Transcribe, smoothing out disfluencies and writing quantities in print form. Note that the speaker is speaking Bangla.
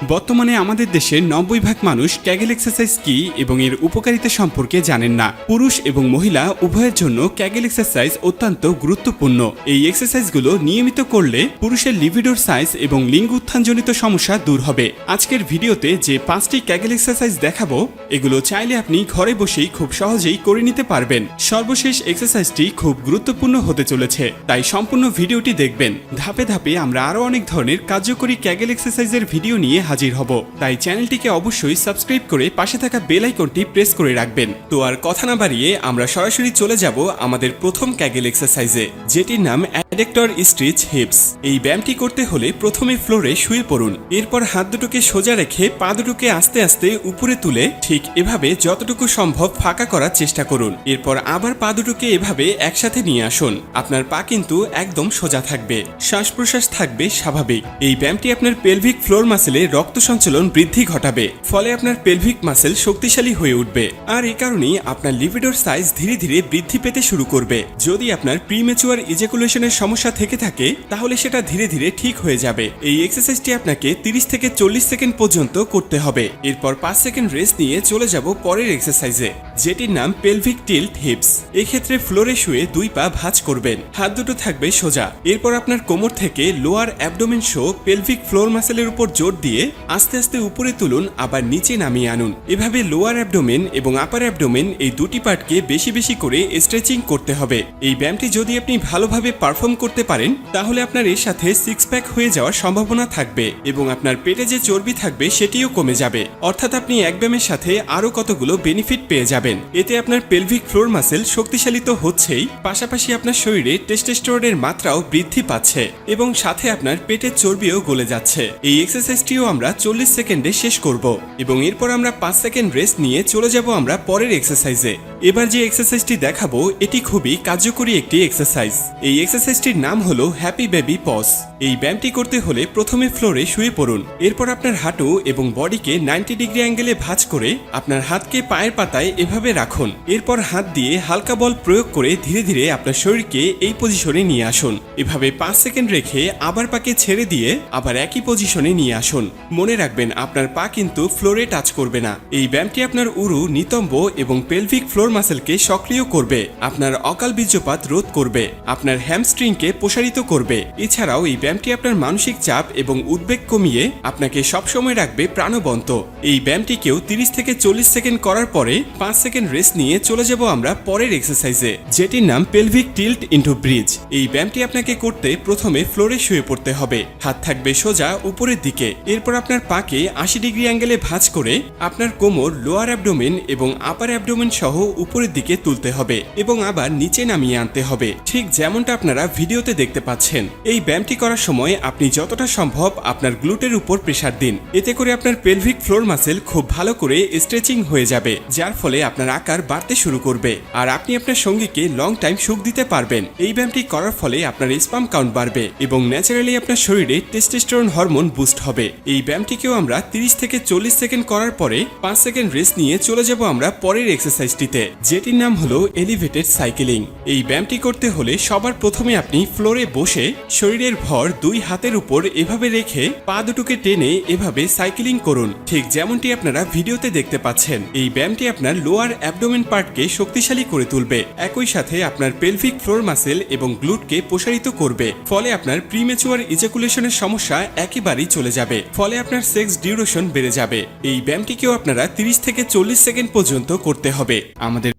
বর্তমানে আমাদের দেশের 90% মানুষ ক্যাগেল এক্সারসাইজ কি এবং এর উপকারিতা সম্পর্কে জানেন না। পুরুষ এবং মহিলা উভয়ের জন্য ক্যাগেল এক্সারসাইজ অত্যন্ত গুরুত্বপূর্ণ। এই এক্সারসাইজগুলো নিয়মিত করলে পুরুষের লিবিডোর সাইজ এবং লিঙ্গ উত্থানজনিত সমস্যা দূর হবে। আজকের ভিডিওতে যে 5টি ক্যাগেল এক্সারসাইজ দেখাবো, এগুলো চাইলে আপনি ঘরে বসেই খুব সহজেই করে নিতে পারবেন। সর্বশেষ এক্সারসাইজটি খুব গুরুত্বপূর্ণ হতে চলেছে, তাই সম্পূর্ণ ভিডিওটি দেখবেন। ধাপে ধাপে আমরা আরো অনেক ধরনের কার্যকরী ক্যাগেল এক্সারসাইজের ভিডিও নিয়ে হাজির হব, তাই চ্যানেলটিকে অবশ্যই সাবস্ক্রাইব করে পাশে থাকা বেল আইকনটি প্রেস করে রাখবেন। তো আর কথা না বাড়িয়ে আমরা সরাসরি চলে যাব আমাদের প্রথম ক্যাগেল এক্সারসাইজে, যেটির নাম অ্যাডেক্টর স্ট্রেচ হিপস। এই ব্যায়ামটি করতে হলে প্রথমে ফ্লোরে শুয়ে পড়ুন। এরপর হাত দুটোকে সোজা রেখে পা দুটোকে আস্তে আস্তে উপরে তুলে ঠিক এভাবে যতটুকু সম্ভব ফাঁকা করার চেষ্টা করুন। এরপর আবার পা দুটোকে এভাবে একসাথে নিয়ে আসুন। আপনার পা কিন্তু একদম সোজা থাকবে, শ্বাস প্রশ্বাস থাকবে স্বাভাবিক। এই ব্যায়ামটি আপনার পেলভিক ফ্লোর মাসেলে রক্ত সঞ্চালন বৃদ্ধি ঘটাবে, ফলে আপনার পেলভিক মাসেল শক্তিশালী হয়ে উঠবে। আর এই কারণেই আপনার লিবিডোর সাইজ ধীরে ধীরে বৃদ্ধি পেতে শুরু করবে। যদি আপনার প্রিম্যাচুয়ার ইজাকুলেশনের সমস্যা থেকে থাকে, তাহলে সেটা ধীরে ধীরে ঠিক হয়ে যাবে। এই এক্সারসাইজটি আপনাকে 30 থেকে 40 সেকেন্ড পর্যন্ত করতে হবে। এরপর 5 সেকেন্ড রেস্ট নিয়ে চলে যাব পরের এক্সারসাইজে, যেটির নাম পেলভিক টিল্ট হিপস। এক্ষেত্রে ফ্লোরে শুয়ে 2 পা ভাঁজ করবেন, হাত দুটো থাকবে সোজা। এরপর আপনার কোমর থেকে লোয়ার অ্যাবডোমেন সহ পেলভিক ফ্লোর মাসেলের উপর জোর দিয়ে আস্তে আস্তে উপরে তুলুন, আবার নিচে নামিয়ে আনুন। এভাবে লোয়ার অ্যাবডোমেন এবং আপার অ্যাবডোমেন এই দুটি পার্টকে বেশি বেশি করে স্ট্রেচিং করতে হবে। এই ব্যায়ামটি যদি আপনি ভালোভাবে পারফর্ম করতে পারেন, তাহলে আপনার এর সাথে 6 প্যাক হয়ে যাওয়ার সম্ভাবনা থাকবে এবং আপনার পেটে যে চর্বি থাকবে সেটিও কমে যাবে। অর্থাৎ আপনি এক ব্যায়ামের সাথে আরো কতগুলো বেনিফিট পেয়ে যাবেন। এতে আপনার পেলভিক ফ্লোর মাসেল শক্তিশালী তো হচ্ছেই, পাশাপাশি আপনার শরীরে টেস্টোস্টেরনের মাত্রাও বৃদ্ধি পাচ্ছে এবং সাথে আপনার পেটের চর্বিও গলে যাচ্ছে। এই এক্সারসাইজটিও আমরা 40 সেকেন্ডে শেষ করব এবং এরপর আমরা 5 সেকেন্ড রেস্ট নিয়ে চলে যাব আমরা পরের এক্সারসাইজে। এবার যে এক্সারসাইজটি দেখাবো, এটি খুবই কার্যকরী একটি এক্সারসাইজ। এই এক্সারসাইজটির নাম হলো হ্যাপি বেবি পজ। এই ব্যায়ামটি করতে হলে প্রথমে ফ্লোরে শুয়ে পড়ুন। এরপর আপনার হাঁটু এবং বডিকে 90 ডিগ্রি অ্যাঙ্গেলে ভাঁজ করে আপনার হাতকে পায়ের পাতায় এভাবে রাখুন। এরপর হাত দিয়ে হালকা বল প্রয়োগ করে ধীরে ধীরে আপনার শরীরকে এই পজিশনে নিয়ে আসুন। এভাবে 5 সেকেন্ড রেখে আবার পাকে ছেড়ে দিয়ে আবার একই পজিশনে নিয়ে আসুন। মনে রাখবেন, আপনার পা কিন্তু ফ্লোরে টাচ করবে না। এই ব্যায়ামটি আপনার উরু, নিতম্ব এবং পেলভিক ফ্লোর মাসেলকে সক্রিয় করবে, আপনার অকাল বীর্যপাত রোধ করবে, আপনার হ্যামস্ট্রিংকে প্রসারিত করবে। এছাড়াও এই ব্যায়ামটি আপনার মানসিক চাপ এবং উদ্বেগ কমিয়ে আপনাকে সবসময় রাখবে প্রাণবন্ত। এই ব্যায়ামটিকেও 30 থেকে 40 সেকেন্ড করার পরে 5 সেকেন্ড রেস্ট নিয়ে চলে যাব আমরা পরের এক্সারসাইজে, যেটির নাম পেলভিক টিল্ট ইনটু ব্রিজ। এই ব্যায়ামটি আপনাকে করতে প্রথমে ফ্লোরে শুয়ে পড়তে হবে, হাত থাকবে সোজা উপরের দিকে। এরপর আপনার পাকে 80 ডিগ্রি অ্যাঙ্গেলে ভাঁজ করে আপনার কোমর, লোয়ার অ্যাবডোমেন এবং আপার অ্যাবডোমেন সহ উপরের দিকে তুলতে হবে এবং আবার নিচে নামিয়ে আনতে হবে, ঠিক যেমনটা আপনারা ভিডিওতে দেখতে পাচ্ছেন। এই ব্যায়ামটি করার সময় আপনি যতটা সম্ভব আপনার গ্লুটের উপর প্রেসার দিন। এতে করে আপনার পেলভিক ফ্লোর মাসেল খুব ভালো করে স্ট্রেচিং হয়ে যাবে, যার ফলে আপনার আকার বাড়তে শুরু করবে আর আপনি আপনার সঙ্গীকে লং টাইম সুখ দিতে পারবেন। এই ব্যায়ামটি করার ফলে আপনার স্পাম কাউন্ট বাড়বে এবং ন্যাচারালি আপনার শরীরে টেস্টোস্টেরন হরমোন বুস্ট হবে। এই ব্যায়ামটিকেও আমরা 30 থেকে 40 সেকেন্ড করার পরে 5 সেকেন্ড রেস্ট নিয়ে চলে যাব আমরা পরের এক্সারসাইজটিতে, যেটির নাম হলো এলিভেটেড সাইকেলিং। এই ব্যায়ামটি করতে হলে সবার প্রথমে আপনি ফ্লোরে বসে শরীরের ভর 2 হাতের উপর এভাবে রেখে পা দুটোকে টেনে এভাবে সাইকেলিং করুন, ঠিক যেমনটি আপনারা ভিডিওতে দেখতে পাচ্ছেন। এই ব্যায়ামটি আপনার লোয়ার অ্যাবডোমেন পার্টকে শক্তিশালী করে তুলবে, একই সাথে আপনার পেলভিক ফ্লোর মাসেল এবং গ্লুটকে প্রসারিত করবে, ফলে আপনার প্রিম্যাচুয়ার ইজাকুলেশনের সমস্যা একেবারেই চলে যাবে, ফলে আপনার সেক্স ডিউরেশন বেড়ে যাবে। এই ব্যায়ামটিকেও আপনারা 30 থেকে 40 সেকেন্ড পর্যন্ত করতে হবে। আমাদের